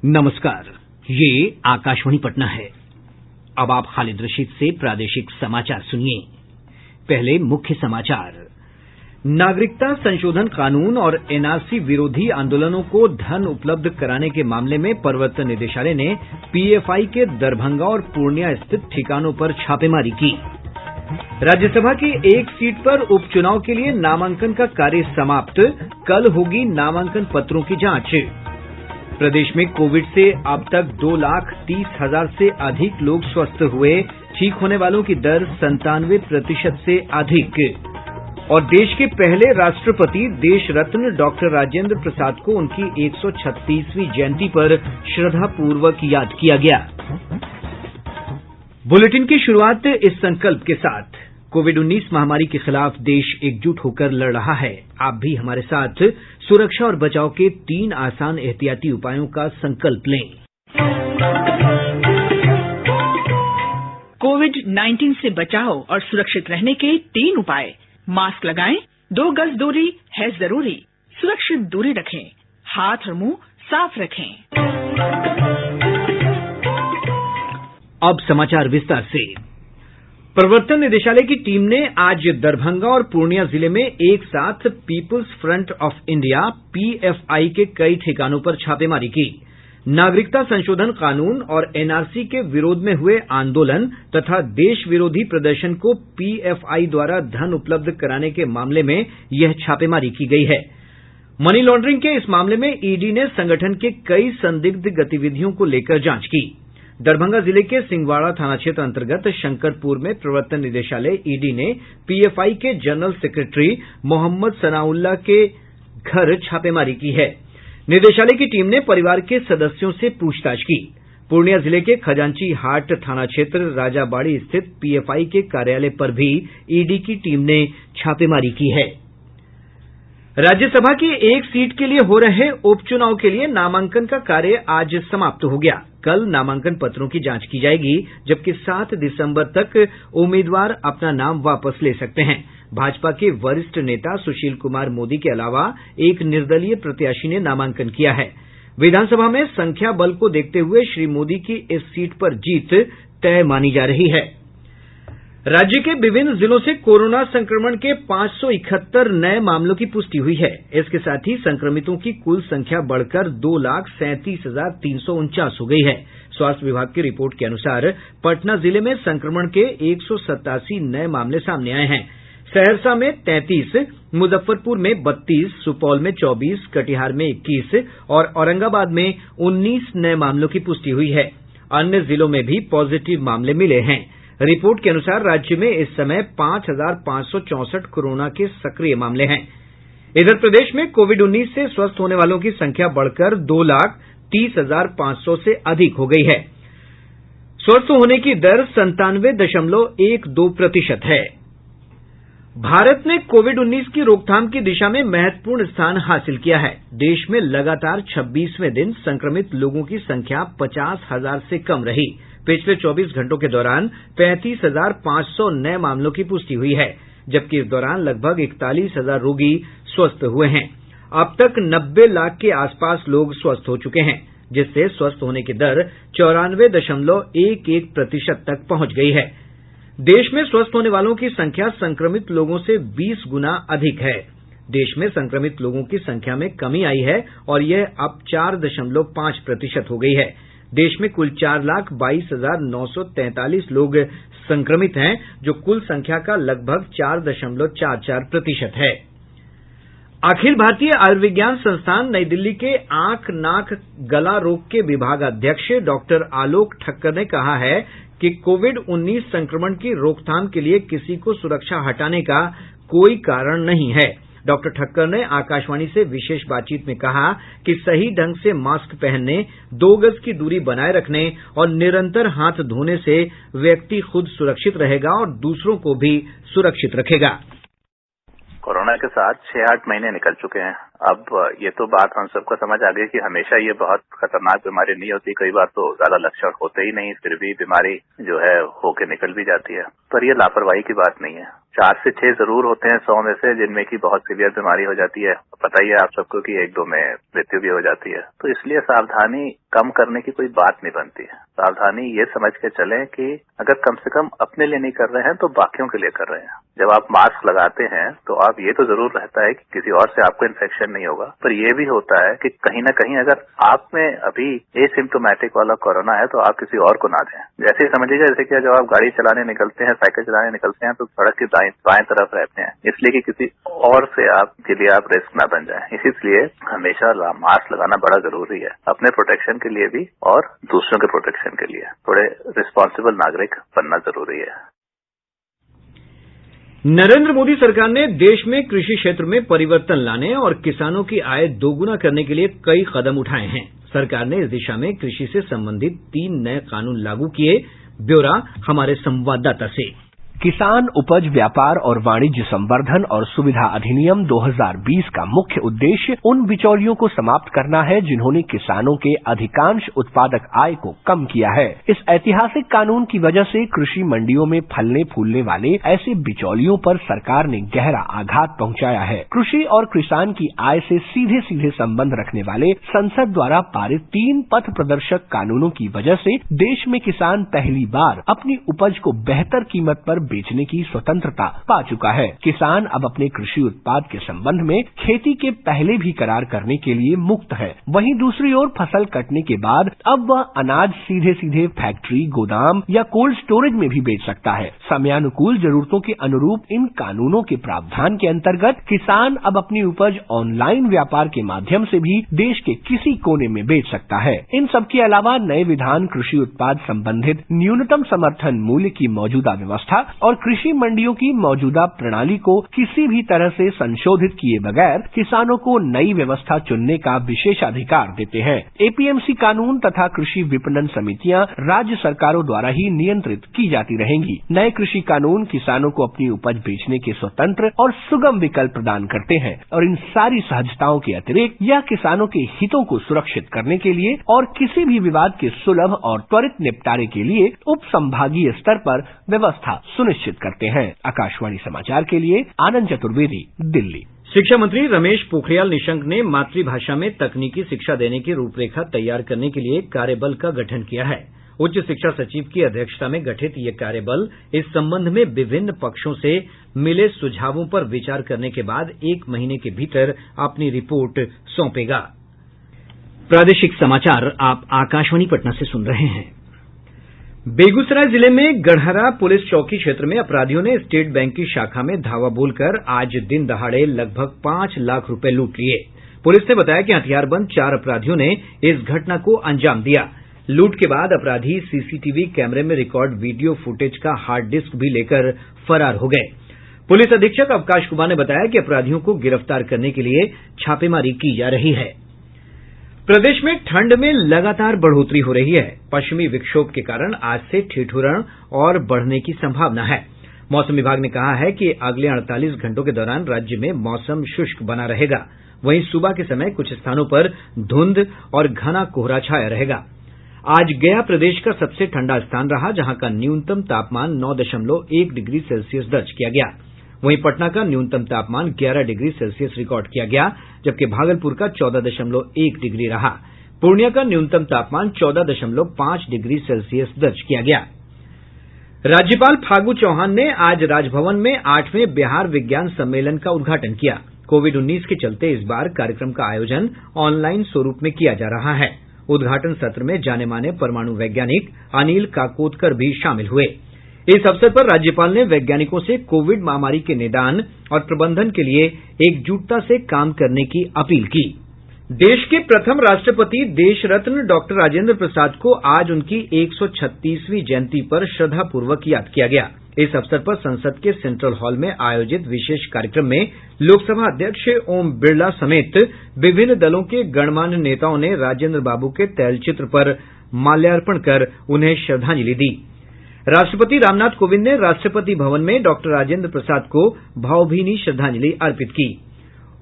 नमस्कार, ये आकाशवाणी पटना है। अब आप खालिद रशीद से प्रादेशिक समाचार सुनिए। पहले मुख्य समाचार। नागरिकता संशोधन कानून और एनआरसी विरोधी आंदोलनों को धन उपलब्ध कराने के मामले में प्रवर्तन निदेशालय ने पीएफआई के दरभंगा और पूर्णिया स्थित ठिकानों पर छापेमारी की। राज्यसभा की एक सीट पर उपचुनाव के लिए नामांकन का कार्य समाप्त। कल होगी नामांकन पत्रों की जांच। प्रदेश में कोविड से अब तक 2,30,000 से अधिक लोग स्वस्थ हुए। ठीक होने वालों की दर 97% से अधिक। और देश के पहले राष्ट्रपति देश रत्न डॉक्टर राजेंद्र प्रसाद को उनकी 136वीं जयंती पर श्रद्धापूर्वक याद किया गया। बुलेटिन की शुरुआत इस संकल्प के साथ। कोविड-19 महामारी के खिलाफ देश एकजुट होकर लड़ रहा है। आप भी हमारे साथ सुरक्षा और बचाव के 3 आसान एहतियाती उपायों का संकल्प लें। कोविड-19 से बचाव और सुरक्षित रहने के 3 उपाय। मास्क लगाएं, 2 गज दूरी है जरूरी, सुरक्षित दूरी रखें, हाथ और मुंह साफ रखें। अब समाचार विस्तार से। प्रवर्तन निदेशालय की टीम ने आज दरभंगा और पूर्णिया जिले में एक साथ People's Front of India PFI के कई ठिकानों पर छापेमारी की। नागरिकता संशोधन कानून और एनआरसी के विरोध में हुए आंदोलन तथा देश विरोधी प्रदर्शन को पीएफआई द्वारा धन उपलब्ध कराने के मामले में यह छापेमारी की गई है। मनी लॉन्ड्रिंग के इस मामले में ईडी ने संगठन के कई संदिग्ध गतिविधियों को लेकर जांच की। दरभंगा जिले के सिंहवाड़ा थाना क्षेत्र अंतर्गत शंकरपुर में प्रवर्तन निदेशालय ईडी ने पीएफआई के जनरल सेक्रेटरी मोहम्मद सनाउल्लाह के घर छापेमारी की है। निदेशालय की टीम ने परिवार के सदस्यों से पूछताछ की। पूर्णिया जिले के खजांची हाट थाना क्षेत्र राजाबाड़ी स्थित पीएफआई के कार्यालय पर भी ईडी की टीम ने छापेमारी की है। राज्यसभा की एक सीट के लिए हो रहे उपचुनाव के लिए नामांकन का कार्य आज समाप्त हो गया। कल नामांकन पत्रों की जांच की जाएगी, जबकि 7 दिसंबर तक उम्मीदवार अपना नाम वापस ले सकते हैं। भाजपा के वरिष्ठ नेता सुशील कुमार मोदी के अलावा एक निर्दलीय प्रत्याशी ने नामांकन किया है। विधानसभा में संख्या बल को देखते हुए श्री मोदी की इस सीट पर जीत तय मानी जा रही है। राज्य के विभिन्न जिलों से कोरोना संक्रमण के 571 नए मामलों की पुष्टि हुई है। इसके साथ ही संक्रमितों की कुल संख्या बढ़कर 2,37,349 हो गई है। स्वास्थ्य विभाग की रिपोर्ट के अनुसार पटना जिले में संक्रमण के 187 नए मामले सामने आए हैं। सहरसा में 33, मुजफ्फरपुर में 32, सुपौल में 24, कटिहार में 21 और औरंगाबाद में 19 नए मामलों की पुष्टि हुई है। अन्य जिलों में भी पॉजिटिव मामले मिले हैं। रिपोर्ट के अनुसार राज्य में इस समय 5,564 कोरोना के सक्रिय मामले हैं। इधर प्रदेश में कोविड-19 से स्वस्थ होने वालों की संख्या बढ़कर 2,30,500 से अधिक हो गई है। स्वस्थ होने की दर 97.12% है। भारत ने कोविड-19 की रोकथाम की दिशा में महत्वपूर्ण स्थान हासिल किया है। देश में लगातार 26वें दिन संक्रमित लोगों की संख्या 50,000 से कम रही। पिछले 24 घंटों के दौरान 35,500 नए मामलों की पुष्टि हुई है, जबकि इस दौरान लगभग 41,000 रोगी स्वस्थ हुए हैं। अब तक 90 लाख के आसपास लोग स्वस्थ हो चुके हैं, जिससे स्वस्थ होने की दर 94.11% तक पहुंच गई है। देश में स्वस्थ होने वालों की संख्या संक्रमित लोगों से 20 गुना अधिक है। देश में संक्रमित लोगों की संख्या में कमी आई है और यह अब 4.5% हो गई है। देश में कुल 4,22,943 लोग संक्रमित हैं, जो कुल संख्या का लगभग 4.44% है। अखिल भारतीय आयुर्विज्ञान संस्थान नई दिल्ली के आंख, नाक, गला रोग के विभागाध्यक्ष डॉक्टर आलोक ठक्कर ने कहा है कि कोविड-19 संक्रमण की रोकथाम के लिए किसी को सुरक्षा हटाने का कोई कारण नहीं है। डॉक्टर ठक्कर ने आकाशवाणी से विशेष बातचीत में कहा कि सही ढंग से मास्क पहनने, 2 गज की दूरी बनाए रखने और निरंतर हाथ धोने से व्यक्ति खुद सुरक्षित रहेगा और दूसरों को भी सुरक्षित रखेगा। कोरोना के साथ 6-8 महीने निकल चुके हैं अब ये तो बात हम सबको समझ आ गई कि हमेशा ये बहुत खतरनाक बीमारी नहीं होती, कई बार तो ज्यादा लक्षण होते ही नहीं, फिर भी बीमारी जो है होके निकल भी जाती है। पर ये लापरवाही की बात नहीं है। 4 से 6 जरूर होते हैं 100 में से जिनमें की बहुत सीवियर बीमारी हो जाती है। पता ही है आप सबको कि 1-2 में मृत्यु भी हो जाती है। तो इसलिए सावधानी कम करने की कोई बात नहीं बनती है। सावधानी ये समझ के चलें कि अगर कम से कम अपने लिए नहीं कर रहे हैं तो बाकियों के लिए कर रहे हैं। जब आप मास्क लगाते हैं तो आप ये तो जरूर रहता है कि किसी और से आपको इन्फेक्शन नहीं होगा, पर यह भी होता है कि कहीं न कहीं अगर आप में अभी एसिम्प्टोमेटिक वाला कोरोना है तो आप किसी और को ना दें। जैसे ही समझिएगा जैसे कि जब आप गाड़ी चलाने निकलते हैं, साइकिल चलाने निकलते हैं तो सड़क की बाएं तरफ रहते हैं, इसलिए कि किसी और से आपके लिए आप रिस्क ना बन जाए। इसलिए हमेशा मास्क लगाना बड़ा जरूरी है, अपने प्रोटेक्शन के लिए भी और दूसरों के प्रोटेक्शन के लिए। थोड़े रिस्पॉन्सिबल नागरिक बनना जरूरी है। नरेंद्र मोदी सरकार ने देश में कृषि क्षेत्र में परिवर्तन लाने और किसानों की आय दोगुना करने के लिए कई कदम उठाए हैं। सरकार ने इस दिशा में कृषि से संबंधित 3 नए कानून लागू किए। ब्यौरा हमारे संवाददाता से। किसान उपज व्यापार और वाणिज्य संवर्धन और सुविधा अधिनियम 2020 का मुख्य उद्देश्य उन बिचौलियों को समाप्त करना है जिन्होंने किसानों के अधिकांश उत्पादक आय को कम किया है। इस ऐतिहासिक कानून की वजह से कृषि मंडियों में फलने फूलने वाले ऐसे बिचौलियों पर सरकार ने गहरा आघात पहुंचाया है। कृषि और किसान की आय से सीधे सीधे संबंध रखने वाले संसद द्वारा पारित 3 पथ प्रदर्शक कानूनों की वजह से देश में किसान पहली बार अपनी उपज को बेहतर कीमत पर बेचने की स्वतंत्रता पा चुका है। किसान अब अपने कृषि उत्पाद के संबंध में खेती के पहले भी करार करने के लिए मुक्त है। वहीं दूसरी ओर फसल कटने के बाद अब वह अनाज सीधे सीधे फैक्ट्री, गोदाम या कोल्ड स्टोरेज में भी बेच सकता है। समयानुकूल जरूरतों के अनुरूप इन कानूनों के प्रावधान के अंतर्गत किसान अब अपनी उपज ऑनलाइन व्यापार के माध्यम से भी देश के किसी कोने में बेच सकता है। इन सब के अलावा नए विधान कृषि उत्पाद संबंधित न्यूनतम समर्थन मूल्य की मौजूदा व्यवस्था और कृषि मंडियों की मौजूदा प्रणाली को किसी भी तरह से संशोधित किए बगैर किसानों को नई व्यवस्था चुनने का विशेषाधिकार देते हैं। एपीएमसी कानून तथा कृषि विपणन समितियां राज्य सरकारों द्वारा ही नियंत्रित की जाती रहेंगी। नए कृषि कानून किसानों को अपनी उपज बेचने के स्वतंत्र और सुगम विकल्प प्रदान करते हैं और इन सारी सहजताओं के अतिरिक्त यह किसानों के हितों को सुरक्षित करने के लिए और किसी भी विवाद के सुलभ और त्वरित निपटारे के लिए उप संभागीय स्तर पर व्यवस्था सुनिश्चित करते हैं। आकाशवाणी समाचार के लिए आनंद चतुर्वेदी, दिल्ली। शिक्षा मंत्री रमेश पोखरियाल निशंक ने मातृभाषा में तकनीकी शिक्षा देने की रूपरेखा तैयार करने के लिए कार्यबल का गठन किया है। उच्च शिक्षा सचिव की अध्यक्षता में गठित ये कार्यबल इस संबंध में विभिन्न पक्षों से मिले सुझावों पर विचार करने के बाद 1 महीने के भीतर अपनी रिपोर्ट सौंपेगा। प्रादेशिक समाचार आप आकाशवाणी पटना से सुन रहे हैं। बेगूसराय जिले में गढ़हरा पुलिस चौकी क्षेत्र में अपराधियों ने स्टेट बैंक की शाखा में धावा बोलकर आज दिन दहाड़े लगभग 5 लाख रुपए लूट लिए। पुलिस ने बताया कि हथियारबंद 4 अपराधियों ने इस घटना को अंजाम दिया। लूट के बाद अपराधी सीसीटीवी कैमरे में रिकॉर्ड वीडियो फुटेज का हार्ड डिस्क भी लेकर फरार हो गए। पुलिस अधीक्षक अवकाश कुमार ने बताया कि अपराधियों को गिरफ्तार करने के लिए छापेमारी की जा रही है। प्रदेश में ठंड में लगातार बढ़ोतरी हो रही है। पश्चिमी विक्षोभ के कारण आज से ठिठुरन और बढ़ने की संभावना है। मौसम विभाग ने कहा है कि अगले 48 घंटों के दौरान राज्य में मौसम शुष्क बना रहेगा। वहीं सुबह के समय कुछ स्थानों पर धुंध और घना कोहरा छाया रहेगा। आज गया प्रदेश का सबसे ठंडा स्थान रहा, जहां का न्यूनतम तापमान 9.1 डिग्री सेल्सियस दर्ज किया गया। वहीं पटना का न्यूनतम तापमान 11 डिग्री सेल्सियस रिकॉर्ड किया गया, जबकि भागलपुर का 14.1 डिग्री रहा। पूर्णिया का न्यूनतम तापमान 14.5 डिग्री सेल्सियस दर्ज किया गया। राज्यपाल फागू चौहान ने आज राजभवन में 8वें बिहार विज्ञान सम्मेलन का उद्घाटन किया। कोविड-19 के चलते इस बार कार्यक्रम का आयोजन ऑनलाइन स्वरूप में किया जा रहा है। उद्घाटन सत्र में जाने माने परमाणु वैज्ञानिक अनिल काकोदकर भी शामिल हुए। इस अवसर पर राज्यपाल ने वैज्ञानिकों से कोविड महामारी के निदान और प्रबंधन के लिए एकजुटता से काम करने की अपील की। देश के प्रथम राष्ट्रपति देश रत्न डॉक्टर राजेंद्र प्रसाद को आज उनकी 136वीं जयंती पर श्रद्धापूर्वक याद किया गया। इस अवसर पर संसद के सेंट्रल हॉल में आयोजित विशेष कार्यक्रम में लोकसभा अध्यक्ष ओम बिरला समेत विभिन्न दलों के गणमान्य नेताओं ने राजेंद्र बाबू के तैलचित्र पर माल्यार्पण कर उन्हें श्रद्धांजलि दी। राष्ट्रपति रामनाथ कोविंद ने राष्ट्रपति भवन में डॉक्टर राजेंद्र प्रसाद को भावभीनी श्रद्धांजलि अर्पित की।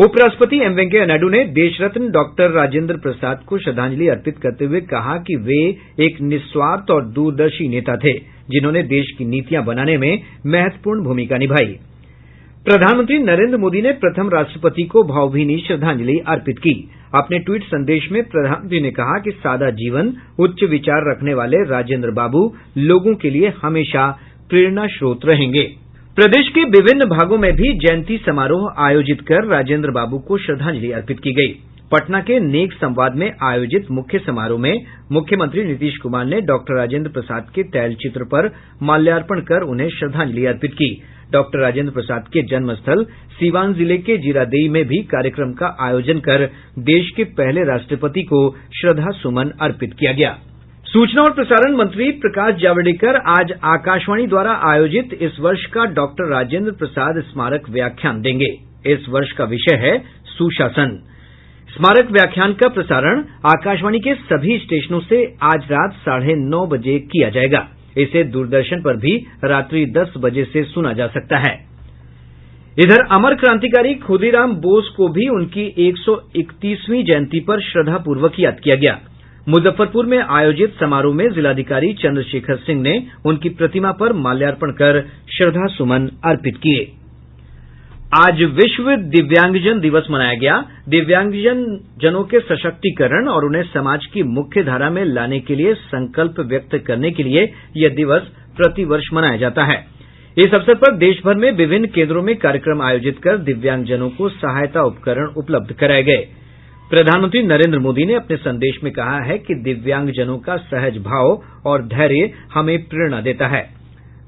उपराष्ट्रपति एम वेंकैया नायडू ने देश रत्न डॉक्टर राजेंद्र प्रसाद को श्रद्धांजलि अर्पित करते हुए कहा कि वे एक निस्वार्थ और दूरदर्शी नेता थे, जिन्होंने देश की नीतियां बनाने में महत्वपूर्ण भूमिका निभाई। प्रधानमंत्री नरेंद्र मोदी ने प्रथम राष्ट्रपति को भावभीनी श्रद्धांजलि अर्पित की। अपने ट्वीट संदेश में प्रधानमंत्री ने कहा कि सादा जीवन, उच्च विचार रखने वाले राजेंद्र बाबू लोगों के लिए हमेशा प्रेरणा स्रोत रहेंगे। प्रदेश के विभिन्न भागों में भी जयंती समारोह आयोजित कर राजेंद्र बाबू को श्रद्धांजलि अर्पित की गयी। पटना के नेक संवाद में आयोजित मुख्य समारोह में मुख्यमंत्री नीतीश कुमार ने डॉक्टर राजेंद्र प्रसाद के तैलचित्र पर माल्यार्पण कर उन्हें श्रद्धांजलि अर्पित की। डॉक्टर राजेंद्र प्रसाद के जन्मस्थल सीवान जिले के जीरादेई में भी कार्यक्रम का आयोजन कर देश के पहले राष्ट्रपति को श्रद्धा सुमन अर्पित किया गया। सूचना और प्रसारण मंत्री प्रकाश जावड़ेकर आज आकाशवाणी द्वारा आयोजित इस वर्ष का डॉक्टर राजेंद्र प्रसाद स्मारक व्याख्यान देंगे। इस वर्ष का विषय है सुशासन। स्मारक व्याख्यान का प्रसारण आकाशवाणी के सभी स्टेशनों से आज रात 9:30 बजे किया जाएगा। इसे दूरदर्शन पर भी रात्रि 10 बजे से सुना जा सकता है। इधर अमर क्रांतिकारी खुदीराम बोस को भी उनकी 131वीं जयंती पर श्रद्धापूर्वक याद किया गया। मुजफ्फरपुर में आयोजित समारोह में जिलाधिकारी चंद्रशेखर सिंह ने उनकी प्रतिमा पर माल्यार्पण कर श्रद्धा सुमन अर्पित किए। आज विश्व दिव्यांगजन दिवस मनाया गया। दिव्यांगजनों के सशक्तीकरण और उन्हें समाज की मुख्य धारा में लाने के लिए संकल्प व्यक्त करने के लिए यह दिवस प्रतिवर्ष मनाया जाता है। इस अवसर पर देश भर में विभिन्न केंद्रों में कार्यक्रम आयोजित कर दिव्यांगजनों को सहायता उपकरण उपलब्ध कराए गए। प्रधानमंत्री नरेंद्र मोदी ने अपने संदेश में कहा है कि दिव्यांगजनों का सहज भाव और धैर्य हमें प्रेरणा देता है।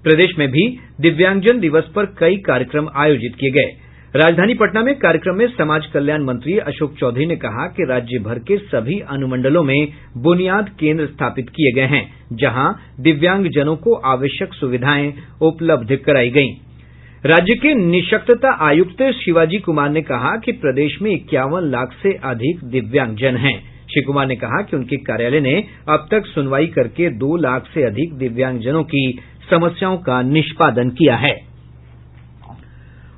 प्रदेश में भी दिव्यांगजन दिवस पर कई कार्यक्रम आयोजित किए गए। राजधानी पटना में कार्यक्रम में समाज कल्याण मंत्री अशोक चौधरी ने कहा कि राज्य भर के सभी अनुमंडलों में बुनियाद केंद्र स्थापित किए गए हैं, जहां दिव्यांगजनों को आवश्यक सुविधाएं उपलब्ध कराई गईं। राज्य के निःशक्तता आयुक्त शिवाजी कुमार ने कहा कि प्रदेश में 51 लाख से अधिक दिव्यांगजन हैं। श्री कुमार ने कहा कि उनके कार्यालय ने अब तक सुनवाई करके 2 लाख से अधिक दिव्यांगजनों की समस्याओं का निष्पादन किया है।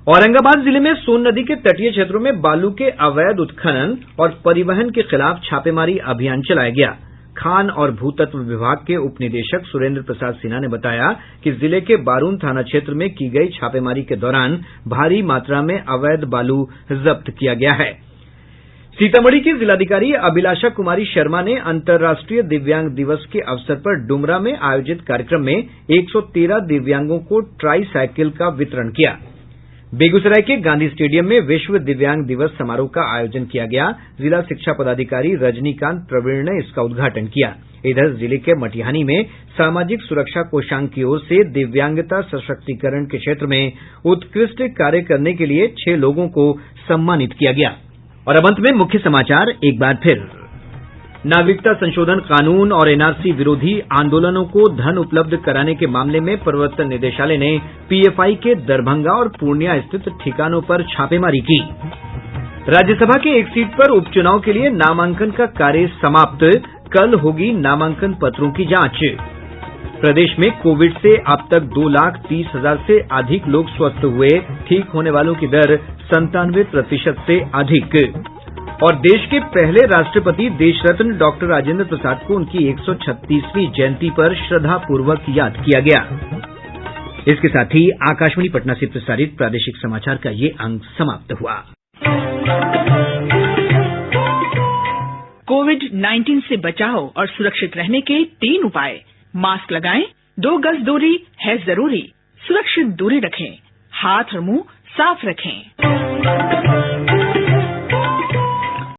औरंगाबाद जिले में सोन नदी के तटीय क्षेत्रों में बालू के अवैध उत्खनन और परिवहन के खिलाफ छापेमारी अभियान चलाया गया। खान और भूतत्व विभाग के उप निदेशक सुरेंद्र प्रसाद सिन्हा ने बताया कि जिले के बारून थाना क्षेत्र में की गई छापेमारी के दौरान भारी मात्रा में अवैध बालू जब्त किया गया है। सीतामढ़ी की जिलाधिकारी अभिलाषा कुमारी शर्मा ने अंतर्राष्ट्रीय दिव्यांग दिवस के अवसर पर डुमरा में आयोजित कार्यक्रम में 113 दिव्यांगों को ट्राई साइकिल का वितरण किया। बेगूसराय के गांधी स्टेडियम में विश्व दिव्यांग दिवस समारोह का आयोजन किया गया। जिला शिक्षा पदाधिकारी रजनीकांत प्रवीण ने इसका उद्घाटन किया। इधर जिले के मटिहानी में सामाजिक सुरक्षा कोषांग की ओर से दिव्यांगता सशक्तीकरण के क्षेत्र में उत्कृष्ट कार्य करने के लिए 6 लोगों को सम्मानित किया गया। और अब अंत में मुख्य समाचार एक बार फिर। नागरिकता संशोधन कानून और एनआरसी विरोधी आंदोलनों को धन उपलब्ध कराने के मामले में प्रवर्तन निदेशालय ने पीएफआई के दरभंगा और पूर्णिया स्थित ठिकानों पर छापेमारी की। राज्यसभा के एक सीट पर उपचुनाव के लिए नामांकन का कार्य समाप्त। कल होगी नामांकन पत्रों की जांच। प्रदेश में कोविड से अब तक 2,30,000 से अधिक लोग स्वस्थ हुए। ठीक होने वालों की दर 97% से अधिक। और देश के पहले राष्ट्रपति देश रत्न डॉक्टर राजेंद्र प्रसाद को उनकी 136वीं जयंती पर श्रद्धापूर्वक याद किया गया। इसके साथ ही आकाशवाणी पटना से प्रसारित प्रादेशिक समाचार का ये अंक समाप्त हुआ। कोविड-19 से बचाव और सुरक्षित रहने के 3 उपाय। मास्क लगाएं, 2 गज दूरी है जरूरी, सुरक्षित दूरी रखें, हाथ और मुंह साफ रखें।